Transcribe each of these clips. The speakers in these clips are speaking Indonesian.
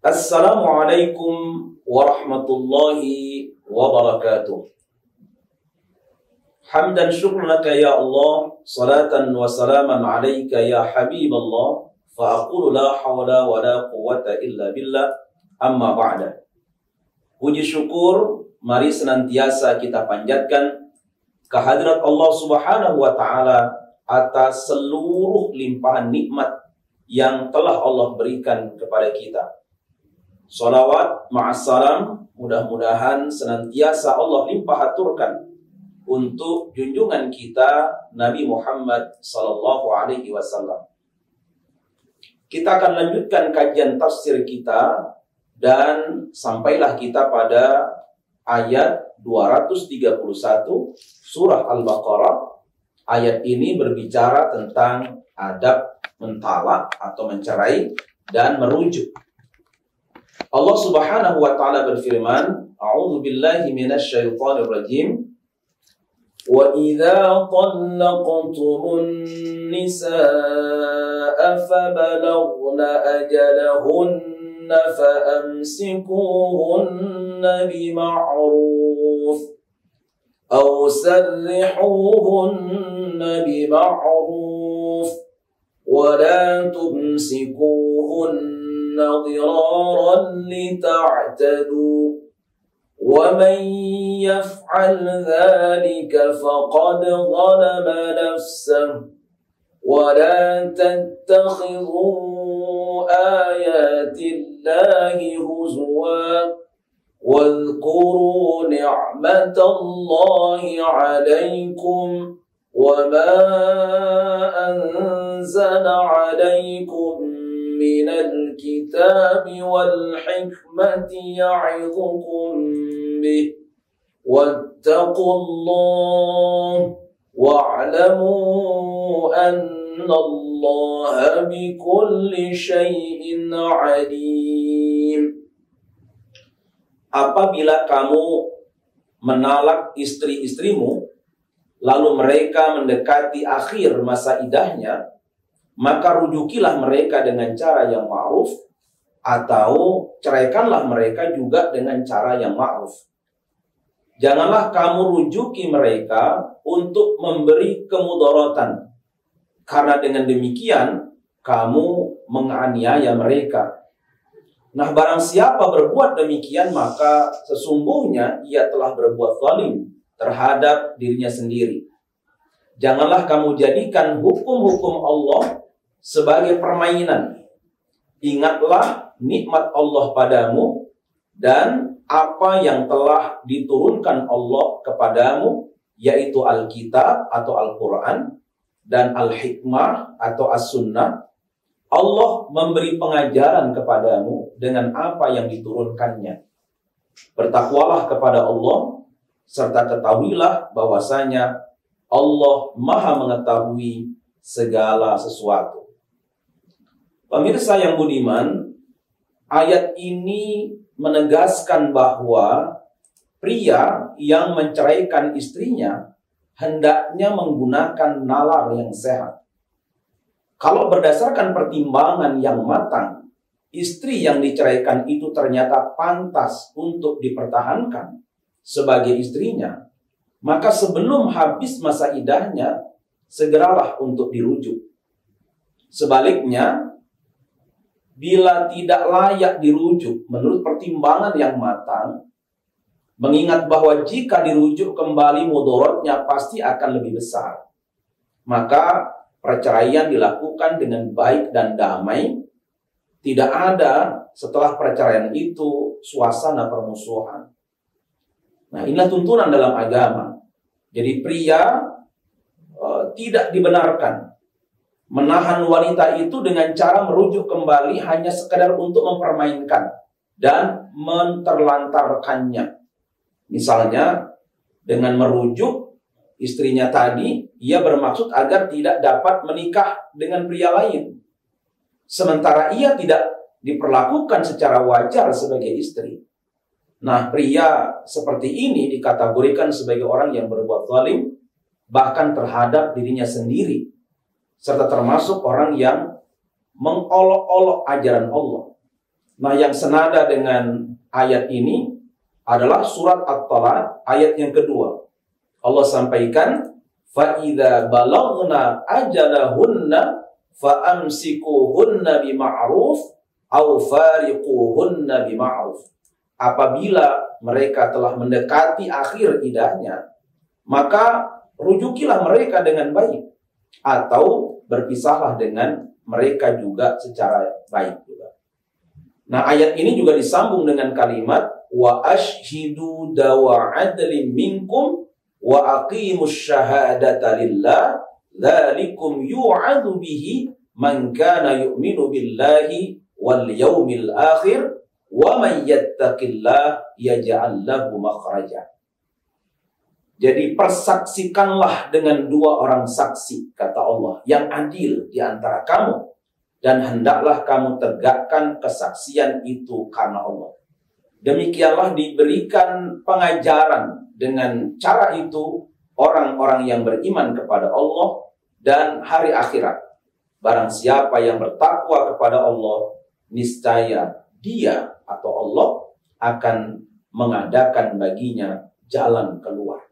Assalamualaikum warahmatullahi wabarakatuh. Hamdan syukran laka ya Allah, salatan wa salaman alaika ya Habiballah, fa aqulu la hawla wa la quwwata illa billah, amma ba'da. Puji syukur mari senantiasa kita panjatkan kehadirat Allah Subhanahu wa taala atas seluruh limpahan nikmat yang telah Allah berikan kepada kita. Salawat ma'assalam, mudah-mudahan senantiasa Allah limpah aturkan untuk junjungan kita Nabi Muhammad sallallahu alaihi wasallam. Kita akan lanjutkan kajian tafsir kita dan sampailah kita pada ayat 231 surah Al-Baqarah. Ayat ini berbicara tentang adab mentalak atau mencerai dan merujuk. Allah Subhanahu wa taala berfirman, A'udzu billahi minasyaitonir rajim. Wa idza talaqtumun nisaa fabalaghna ajalahunna faamsikuhunna bima'ruf aw sarrihuhunna bima'ruf wa la tumsikuhunna ضرارا لتعتدوا ومن يفعل ذلك فقد ظلم نفسه ولا تتخذوا آيات الله هزوا واذكروا نعمة الله عليكم وما أنزل عليكم من الكتاب والحكمة يعظكم به واتقوا الله واعلموا أن الله بكل شيء عليم. Apabila kamu menalak istri-istrimu, lalu mereka mendekati akhir masa idahnya, maka rujukilah mereka dengan cara yang ma'ruf, atau ceraikanlah mereka juga dengan cara yang ma'ruf. Janganlah kamu rujuki mereka untuk memberi kemudaratan, karena dengan demikian kamu menganiaya mereka. Nah, barang siapa berbuat demikian, maka sesungguhnya ia telah berbuat zalim terhadap dirinya sendiri. Janganlah kamu jadikan hukum-hukum Allah sebagai permainan. Ingatlah nikmat Allah padamu dan apa yang telah diturunkan Allah kepadamu, yaitu Alkitab atau Al-Quran dan Al-Hikmah atau As-Sunnah. Allah memberi pengajaran kepadamu dengan apa yang diturunkannya. Bertakwalah kepada Allah, serta ketahuilah bahwasanya Allah Maha mengetahui segala sesuatu. Pemirsa yang budiman, ayat ini menegaskan bahwa pria yang menceraikan istrinya hendaknya menggunakan nalar yang sehat. Kalau berdasarkan pertimbangan yang matang, istri yang diceraikan itu ternyata pantas untuk dipertahankan sebagai istrinya, maka sebelum habis masa idahnya, segeralah untuk dirujuk. Sebaliknya, bila tidak layak dirujuk menurut pertimbangan yang matang, mengingat bahwa jika dirujuk kembali mudaratnya pasti akan lebih besar, maka perceraian dilakukan dengan baik dan damai. Tidak ada setelah perceraian itu suasana permusuhan. Nah, inilah tuntunan dalam agama. Jadi pria tidak dibenarkan menahan wanita itu dengan cara merujuk kembali hanya sekedar untuk mempermainkan dan menterlantarkannya. Misalnya dengan merujuk istrinya tadi, ia bermaksud agar tidak dapat menikah dengan pria lain, sementara ia tidak diperlakukan secara wajar sebagai istri. Nah, pria seperti ini dikategorikan sebagai orang yang berbuat zalim, bahkan terhadap dirinya sendiri, serta termasuk orang yang mengolok-olok ajaran Allah. Nah, yang senada dengan ayat ini adalah surat At-Talaq ayat yang kedua. Allah sampaikan, فَإِذَا بَلَغْنَا أَجَلَهُنَّ فَأَمْسِكُوهُنَّ بِمَعْرُوفٍ أَوْ فَارِقُوهُنَّ بِمَعْرُوفٍ. Apabila mereka telah mendekati akhir iddahnya, maka rujukilah mereka dengan baik, atau berpisahlah dengan mereka juga secara baik juga. Nah, ayat ini juga disambung dengan kalimat wa ashhidu dawa adlin minkum wa aqimus syahadata lillah dzalikum yu'adzu bihi man kana yu'minu billahi wal yaumil akhir wa may yattaqillah yaj'al lahu makhraja. Jadi persaksikanlah dengan dua orang saksi, kata Allah, yang adil di antara kamu, dan hendaklah kamu tegakkan kesaksian itu karena Allah. Demikianlah diberikan pengajaran dengan cara itu orang-orang yang beriman kepada Allah dan hari akhirat. Barang siapa yang bertakwa kepada Allah, niscaya dia atau Allah akan mengadakan baginya jalan keluar.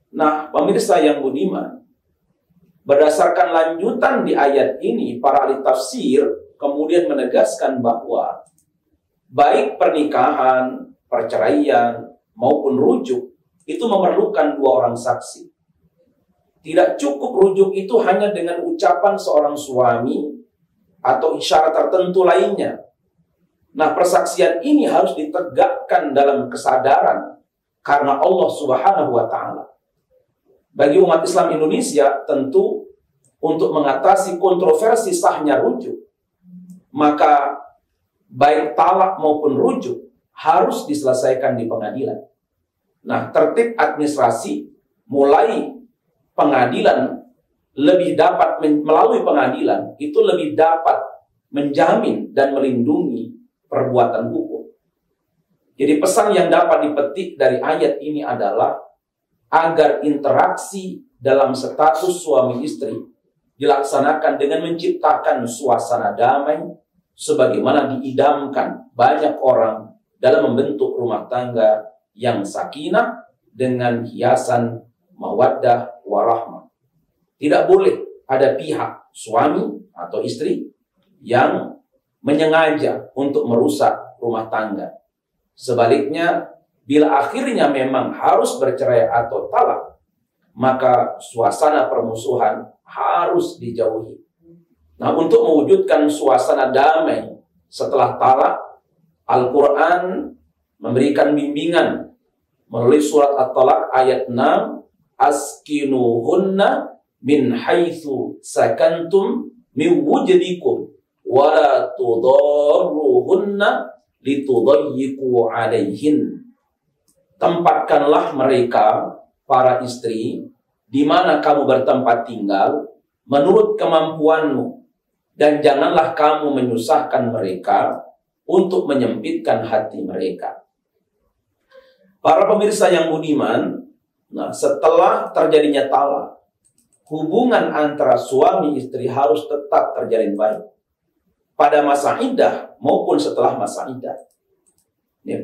Nah, pemirsa yang budiman, berdasarkan lanjutan di ayat ini, para ahli tafsir kemudian menegaskan bahwa baik pernikahan, perceraian, maupun rujuk itu memerlukan dua orang saksi. Tidak cukup rujuk itu hanya dengan ucapan seorang suami atau isyarat tertentu lainnya. Nah, persaksian ini harus ditegakkan dalam kesadaran karena Allah Subhanahu wa Ta'ala. Bagi umat Islam Indonesia, tentu untuk mengatasi kontroversi sahnya rujuk, maka baik talak maupun rujuk harus diselesaikan di pengadilan. Nah, tertib administrasi mulai pengadilan lebih dapat melalui pengadilan itu lebih dapat menjamin dan melindungi perbuatan hukum. Jadi pesan yang dapat dipetik dari ayat ini adalah agar interaksi dalam status suami istri dilaksanakan dengan menciptakan suasana damai sebagaimana diidamkan banyak orang dalam membentuk rumah tangga yang sakinah dengan hiasan mawaddah warahmah. Tidak boleh ada pihak suami atau istri yang menyengaja untuk merusak rumah tangga. Sebaliknya, bila akhirnya memang harus bercerai atau talak, maka suasana permusuhan harus dijauhi. Nah, untuk mewujudkan suasana damai setelah talak, Al-Quran memberikan bimbingan melalui surat At-Talaq ayat 6, askinuhunna min haitsu sakantum min wujdikum wa la tudarruhunna litudayyiqu alaihin. Tempatkanlah mereka, para istri, di mana kamu bertempat tinggal, menurut kemampuanmu, dan janganlah kamu menyusahkan mereka untuk menyempitkan hati mereka. Para pemirsa yang budiman, nah, setelah terjadinya talak, hubungan antara suami istri harus tetap terjalin baik pada masa iddah maupun setelah masa iddah.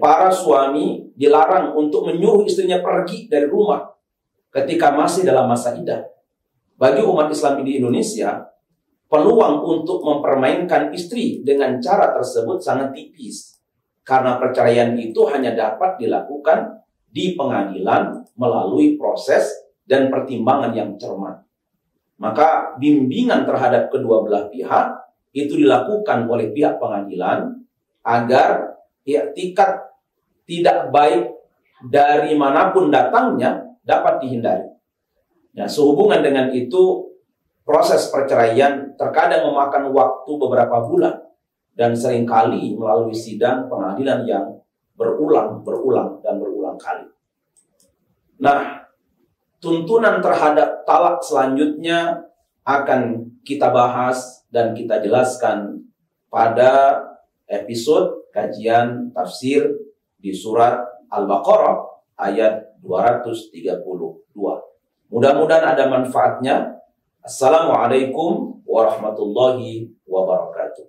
Para suami dilarang untuk menyuruh istrinya pergi dari rumah ketika masih dalam masa iddah. Bagi umat Islam di Indonesia, peluang untuk mempermainkan istri dengan cara tersebut sangat tipis. Karena perceraian itu hanya dapat dilakukan di pengadilan melalui proses dan pertimbangan yang cermat. Maka bimbingan terhadap kedua belah pihak itu dilakukan oleh pihak pengadilan agar i'tikad tidak baik dari manapun datangnya dapat dihindari. Nah, sehubungan dengan itu, proses perceraian terkadang memakan waktu beberapa bulan dan seringkali melalui sidang pengadilan yang berulang kali. Nah, tuntunan terhadap talak selanjutnya akan kita bahas dan kita jelaskan pada episode kajian tafsir di surat Al-Baqarah ayat 232. Mudah-mudahan ada manfaatnya. Assalamualaikum warahmatullahi wabarakatuh.